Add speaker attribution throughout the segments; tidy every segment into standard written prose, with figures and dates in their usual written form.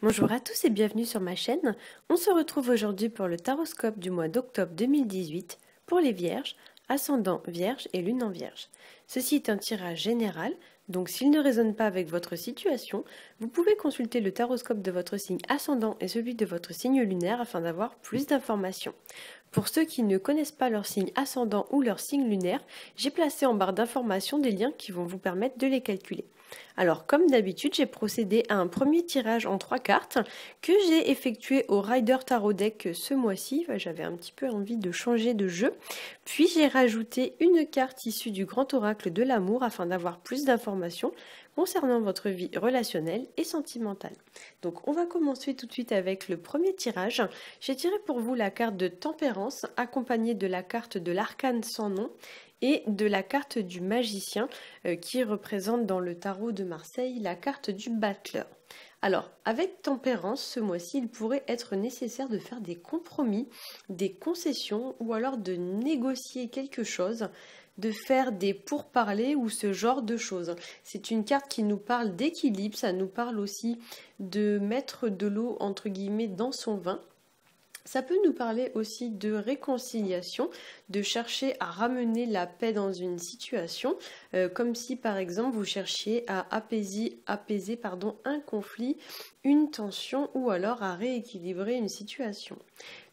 Speaker 1: Bonjour à tous et bienvenue sur ma chaîne. On se retrouve aujourd'hui pour le taroscope du mois d'octobre 2018 pour les Vierges, ascendant Vierge et lune en Vierge. Ceci est un tirage général, donc s'il ne résonne pas avec votre situation, vous pouvez consulter le taroscope de votre signe ascendant et celui de votre signe lunaire afin d'avoir plus d'informations. Pour ceux qui ne connaissent pas leur signe ascendant ou leur signe lunaire, j'ai placé en barre d'informations des liens qui vont vous permettre de les calculer. Alors, comme d'habitude, j'ai procédé à un premier tirage en 3 cartes que j'ai effectué au Rider Tarot Deck ce mois-ci. J'avais un petit peu envie de changer de jeu. Puis j'ai rajouté une carte issue du Grand Oracle de l'amour afin d'avoir plus d'informations concernant votre vie relationnelle et sentimentale. Donc, on va commencer tout de suite avec le premier tirage. J'ai tiré pour vous la carte de Tempérance accompagnée de la carte de l'Arcane sans nom et de la carte du magicien qui représente dans le tarot de Marseille la carte du battleur. Alors, avec Tempérance, ce mois-ci, il pourrait être nécessaire de faire des compromis, des concessions ou alors de négocier quelque chose, de faire des pourparlers ou ce genre de choses. C'est une carte qui nous parle d'équilibre, ça nous parle aussi de mettre de l'eau entre guillemets dans son vin. Ça peut nous parler aussi de réconciliation, de chercher à ramener la paix dans une situation, comme si par exemple vous cherchiez à apaiser un conflit, une tension ou alors à rééquilibrer une situation.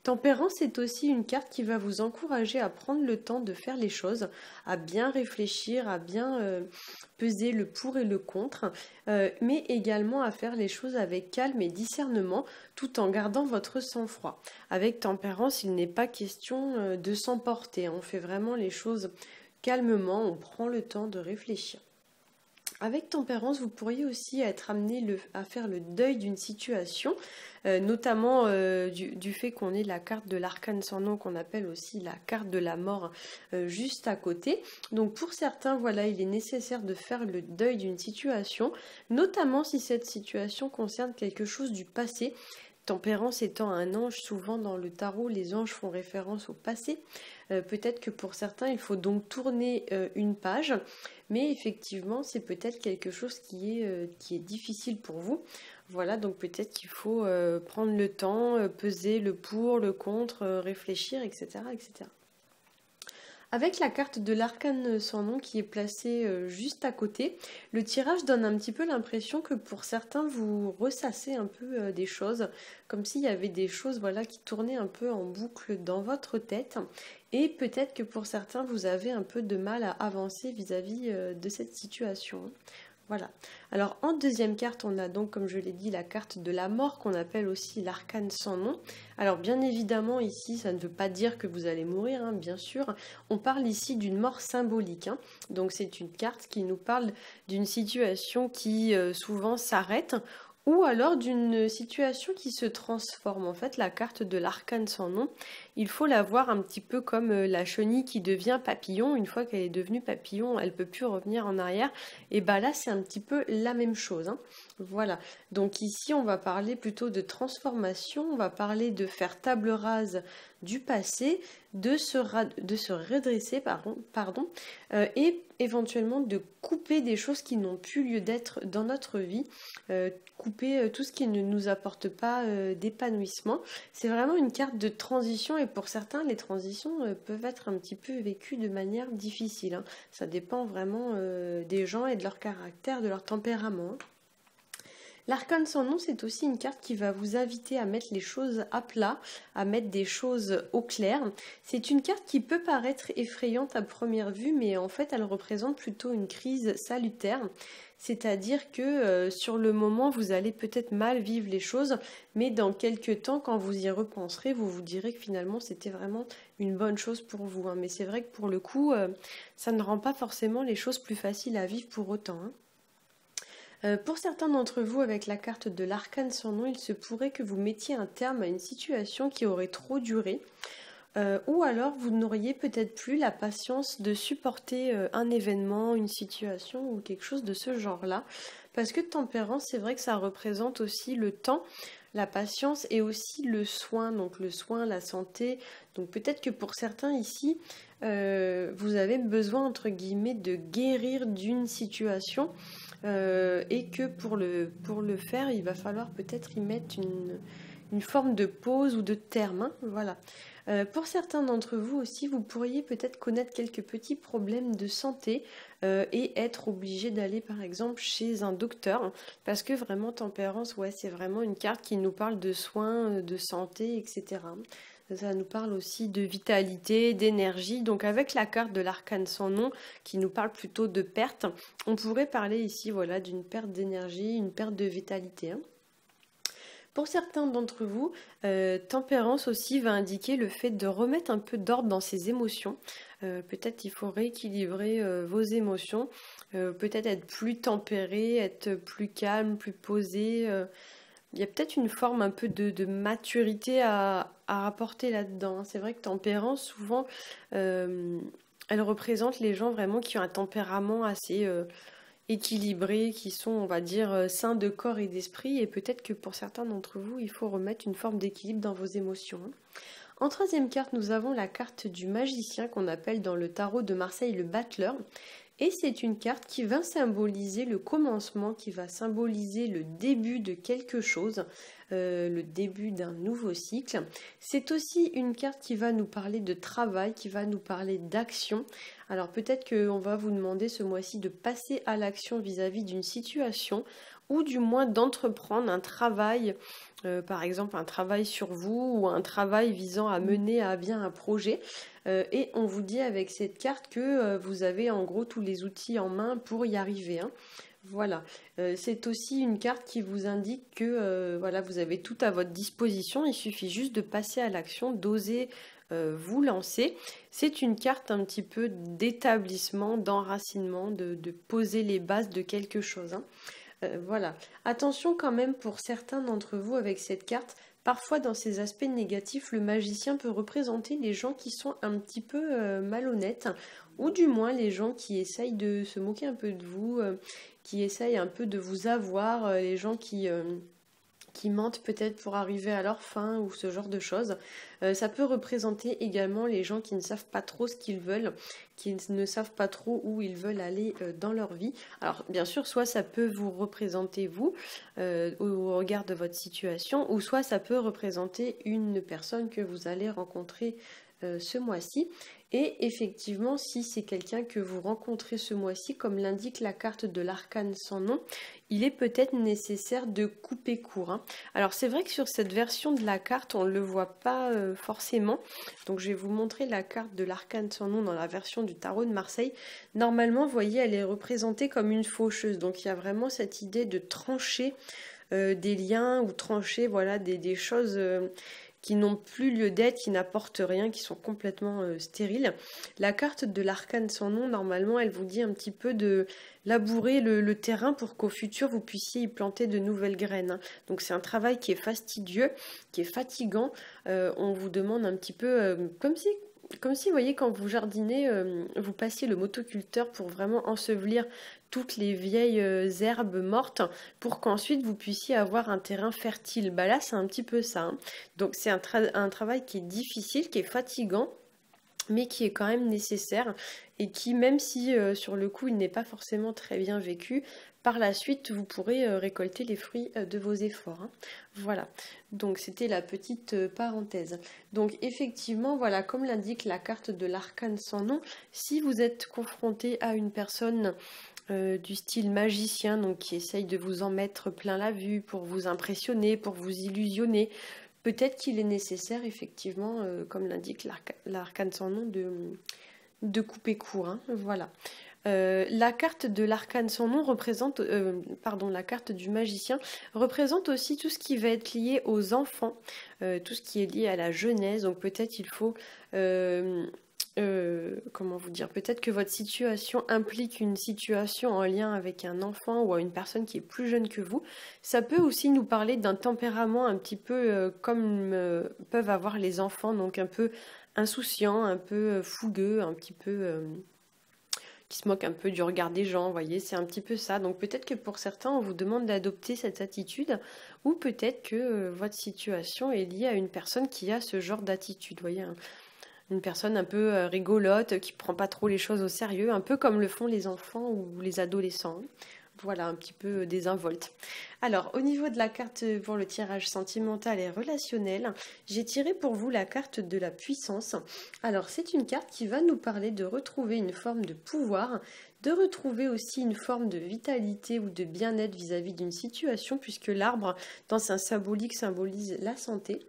Speaker 1: Tempérance est aussi une carte qui va vous encourager à prendre le temps de faire les choses, à bien réfléchir, à bien peser le pour et le contre, mais également à faire les choses avec calme et discernement tout en gardant votre sang-froid. Avec Tempérance, il n'est pas question de s'emporter, on fait vraiment les choses calmement, on prend le temps de réfléchir. Avec Tempérance, vous pourriez aussi être amené à faire le deuil d'une situation, notamment du fait qu'on ait la carte de l'arcane sans nom qu'on appelle aussi la carte de la mort juste à côté. Donc pour certains, voilà, il est nécessaire de faire le deuil d'une situation, notamment si cette situation concerne quelque chose du passé. Tempérance étant un ange, souvent dans le tarot, les anges font référence au passé. Peut-être que pour certains, il faut donc tourner une page, mais effectivement, c'est peut-être quelque chose qui est difficile pour vous. Voilà, donc peut-être qu'il faut prendre le temps, peser le pour, le contre, réfléchir, etc., etc. Avec la carte de l'arcane sans nom qui est placée juste à côté, le tirage donne un petit peu l'impression que pour certains vous ressassez un peu des choses, comme s'il y avait des choses voilà, qui tournaient un peu en boucle dans votre tête. Et peut-être que pour certains vous avez un peu de mal à avancer vis-à-vis de cette situation. Voilà. Alors en deuxième carte, on a donc, comme je l'ai dit, la carte de la mort qu'on appelle aussi l'arcane sans nom. Alors bien évidemment ici, ça ne veut pas dire que vous allez mourir, hein, bien sûr. On parle ici d'une mort symbolique. Hein. Donc c'est une carte qui nous parle d'une situation qui souvent s'arrête ou alors d'une situation qui se transforme. En fait, la carte de l'arcane sans nom, il faut la voir un petit peu comme la chenille qui devient papillon. Une fois qu'elle est devenue papillon, elle ne peut plus revenir en arrière. Et bien là, c'est un petit peu la même chose. Hein. Voilà. Donc ici, on va parler plutôt de transformation. On va parler de faire table rase du passé, de se redresser, et éventuellement de couper des choses qui n'ont plus lieu d'être dans notre vie, couper tout ce qui ne nous apporte pas d'épanouissement. C'est vraiment une carte de transition et pour certains, les transitions peuvent être un petit peu vécues de manière difficile. Hein. Ça dépend vraiment des gens et de leur caractère, de leur tempérament. L'arcane sans nom, c'est aussi une carte qui va vous inviter à mettre les choses à plat, à mettre des choses au clair. C'est une carte qui peut paraître effrayante à première vue, mais en fait, elle représente plutôt une crise salutaire. C'est-à-dire que sur le moment, vous allez peut-être mal vivre les choses, mais dans quelques temps, quand vous y repenserez, vous vous direz que finalement, c'était vraiment une bonne chose pour vous. Hein. Mais c'est vrai que pour le coup, ça ne rend pas forcément les choses plus faciles à vivre pour autant. Hein. Pour certains d'entre vous, avec la carte de l'arcane sans nom, il se pourrait que vous mettiez un terme à une situation qui aurait trop duré. Ou alors vous n'auriez peut-être plus la patience de supporter un événement, une situation ou quelque chose de ce genre-là. Parce que Tempérance, c'est vrai que ça représente aussi le temps, la patience et aussi le soin. Donc le soin, la santé. Donc peut-être que pour certains ici, vous avez besoin entre guillemets de guérir d'une situation et que pour le faire, il va falloir peut-être y mettre une forme de pause ou de terme, hein, voilà. Pour certains d'entre vous aussi, vous pourriez peut-être connaître quelques petits problèmes de santé et être obligé d'aller par exemple chez un docteur, parce que vraiment tempérance, ouais, c'est vraiment une carte qui nous parle de soins, de santé, etc. Ça nous parle aussi de vitalité, d'énergie. Donc avec la carte de l'arcane sans nom, qui nous parle plutôt de perte, on pourrait parler ici, voilà, d'une perte d'énergie, une perte de vitalité, hein. Pour certains d'entre vous, tempérance aussi va indiquer le fait de remettre un peu d'ordre dans ses émotions. Peut-être il faut rééquilibrer vos émotions, peut-être être plus tempéré, être plus calme, plus posé. Il y a peut-être une forme un peu de maturité à rapporter là-dedans, hein. C'est vrai que tempérance, souvent, elle représente les gens vraiment qui ont un tempérament assez équilibrés, qui sont, on va dire, sains de corps et d'esprit, et peut-être que pour certains d'entre vous, il faut remettre une forme d'équilibre dans vos émotions, hein. En troisième carte, nous avons la carte du magicien qu'on appelle dans le tarot de Marseille le battleur. Et c'est une carte qui va symboliser le commencement, qui va symboliser le début de quelque chose, le début d'un nouveau cycle. C'est aussi une carte qui va nous parler de travail, qui va nous parler d'action. Alors peut-être qu'on va vous demander ce mois-ci de passer à l'action vis-à-vis d'une situation, ou du moins d'entreprendre un travail, par exemple un travail sur vous, ou un travail visant à mener à bien un projet. Et on vous dit avec cette carte que vous avez en gros tous les outils en main pour y arriver, hein. Voilà, c'est aussi une carte qui vous indique que voilà, vous avez tout à votre disposition, il suffit juste de passer à l'action, d'oser vous lancer. C'est une carte un petit peu d'établissement, d'enracinement, de poser les bases de quelque chose, hein. Voilà. Attention quand même pour certains d'entre vous avec cette carte. Parfois dans ces aspects négatifs, le magicien peut représenter les gens qui sont un petit peu malhonnêtes, ou du moins les gens qui essayent de se moquer un peu de vous, qui essayent un peu de vous avoir, les gens qui mentent peut-être pour arriver à leur fin ou ce genre de choses. Ça peut représenter également les gens qui ne savent pas trop ce qu'ils veulent, qui ne savent pas trop où ils veulent aller dans leur vie. Alors bien sûr, soit ça peut vous représenter vous au regard de votre situation, ou soit ça peut représenter une personne que vous allez rencontrer ce mois-ci. Et effectivement, si c'est quelqu'un que vous rencontrez ce mois-ci, comme l'indique la carte de l'arcane sans nom, il est peut-être nécessaire de couper court, hein. Alors c'est vrai que sur cette version de la carte, on ne le voit pas forcément. Donc je vais vous montrer la carte de l'arcane sans nom dans la version du tarot de Marseille. Normalement, vous voyez, elle est représentée comme une faucheuse. Donc il y a vraiment cette idée de trancher des liens, ou trancher, voilà, des choses qui n'ont plus lieu d'être, qui n'apportent rien, qui sont complètement stériles. La carte de l'arcane sans nom, normalement, elle vous dit un petit peu de labourer le terrain pour qu'au futur, vous puissiez y planter de nouvelles graines, hein. Donc c'est un travail qui est fastidieux, qui est fatigant. On vous demande un petit peu, comme si, vous voyez, quand vous jardinez, vous passiez le motoculteur pour vraiment ensevelir toutes les vieilles herbes mortes pour qu'ensuite vous puissiez avoir un terrain fertile. Bah là, c'est un petit peu ça, hein. Donc c'est un travail qui est difficile, qui est fatigant, mais qui est quand même nécessaire, et qui, même si sur le coup il n'est pas forcément très bien vécu, par la suite vous pourrez récolter les fruits de vos efforts, hein. Voilà, donc c'était la petite parenthèse. Donc effectivement, voilà, comme l'indique la carte de l'arcane sans nom, si vous êtes confronté à une personne du style magicien, donc qui essaye de vous en mettre plein la vue pour vous impressionner, pour vous illusionner, peut-être qu'il est nécessaire, effectivement, comme l'indique l'arcane sans nom, de couper court, hein. Voilà. La carte de l'arcane sans nom représente, la carte du magicien représente aussi tout ce qui va être lié aux enfants, tout ce qui est lié à la jeunesse. Donc peut-être il faut comment vous dire, peut-être que votre situation implique une situation en lien avec un enfant ou une personne qui est plus jeune que vous. Ça peut aussi nous parler d'un tempérament un petit peu comme peuvent avoir les enfants, donc un peu insouciant, un peu fougueux, un petit peu qui se moque un peu du regard des gens, vous voyez, c'est un petit peu ça. Donc peut-être que pour certains, on vous demande d'adopter cette attitude, ou peut-être que votre situation est liée à une personne qui a ce genre d'attitude, vous voyez, hein. Une personne un peu rigolote, qui prend pas trop les choses au sérieux, un peu comme le font les enfants ou les adolescents. voilà, un petit peu désinvolte. Alors, au niveau de la carte pour le tirage sentimental et relationnel, j'ai tiré pour vous la carte de la puissance. Alors, c'est une carte qui va nous parler de retrouver une forme de pouvoir, de retrouver aussi une forme de vitalité ou de bien-être vis-à-vis d'une situation, puisque l'arbre, dans sa symbolique, symbolise la santé.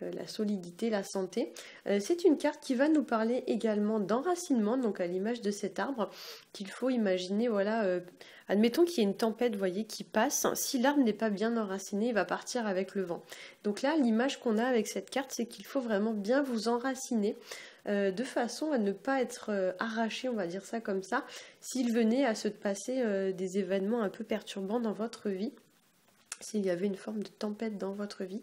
Speaker 1: La solidité, la santé. C'est une carte qui va nous parler également d'enracinement, donc à l'image de cet arbre, qu'il faut imaginer, voilà, admettons qu'il y ait une tempête, vous voyez, qui passe. Si l'arbre n'est pas bien enraciné, il va partir avec le vent. Donc là, l'image qu'on a avec cette carte, c'est qu'il faut vraiment bien vous enraciner de façon à ne pas être arraché, on va dire ça comme ça, s'il venait à se passer des événements un peu perturbants dans votre vie. S'il y avait une forme de tempête dans votre vie,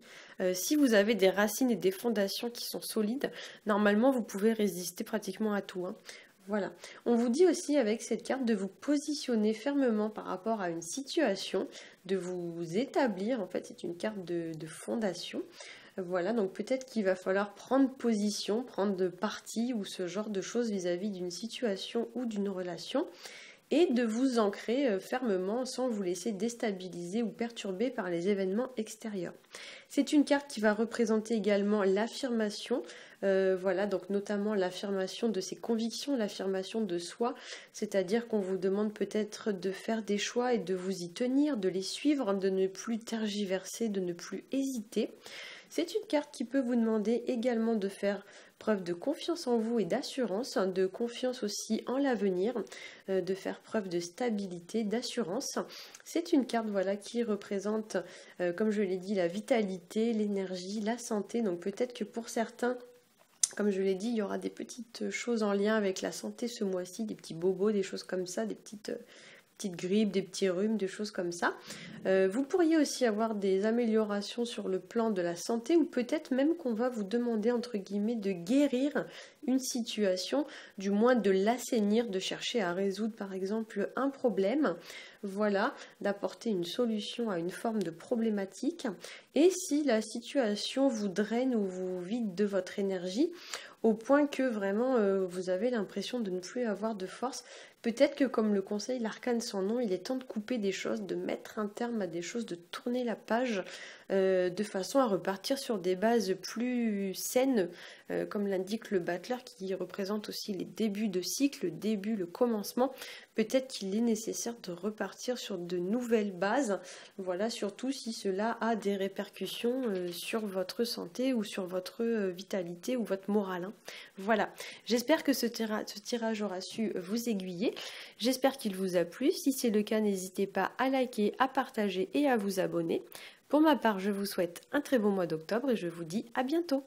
Speaker 1: si vous avez des racines et des fondations qui sont solides, normalement vous pouvez résister pratiquement à tout, hein. Voilà. On vous dit aussi avec cette carte de vous positionner fermement par rapport à une situation, de vous établir. En fait, c'est une carte de fondation. Voilà, donc peut-être qu'il va falloir prendre position, prendre parti ou ce genre de choses vis-à-vis d'une situation ou d'une relation, et de vous ancrer fermement sans vous laisser déstabiliser ou perturber par les événements extérieurs. C'est une carte qui va représenter également l'affirmation, voilà, donc notamment l'affirmation de ses convictions, l'affirmation de soi, c'est-à-dire qu'on vous demande peut-être de faire des choix et de vous y tenir, de les suivre, de ne plus tergiverser, de ne plus hésiter. C'est une carte qui peut vous demander également de faire preuve de confiance en vous et d'assurance, de confiance aussi en l'avenir, de faire preuve de stabilité, d'assurance. C'est une carte, voilà, qui représente, comme je l'ai dit, la vitalité, l'énergie, la santé. Donc peut-être que pour certains, comme je l'ai dit, il y aura des petites choses en lien avec la santé ce mois-ci, des petits bobos, des choses comme ça, des petites grippes, des petits rhumes, des choses comme ça. Vous pourriez aussi avoir des améliorations sur le plan de la santé, ou peut-être même qu'on va vous demander, entre guillemets, de guérir une situation, du moins de l'assainir, de chercher à résoudre par exemple un problème, voilà, d'apporter une solution à une forme de problématique. Et si la situation vous draine ou vous vide de votre énergie, au point que vraiment vous avez l'impression de ne plus avoir de force, peut-être que comme le conseille l'arcane sans nom, il est temps de couper des choses, de mettre un terme à des choses, de tourner la page de façon à repartir sur des bases plus saines, comme l'indique le Battler, qui représente aussi les débuts de cycle, le début, le commencement. Peut-être qu'il est nécessaire de repartir sur de nouvelles bases, voilà, surtout si cela a des répercussions sur votre santé ou sur votre vitalité ou votre morale, hein. Voilà, j'espère que ce tirage aura su vous aiguiller, j'espère qu'il vous a plu. Si c'est le cas, n'hésitez pas à liker, à partager et à vous abonner. Pour ma part, je vous souhaite un très bon mois d'octobre et je vous dis à bientôt.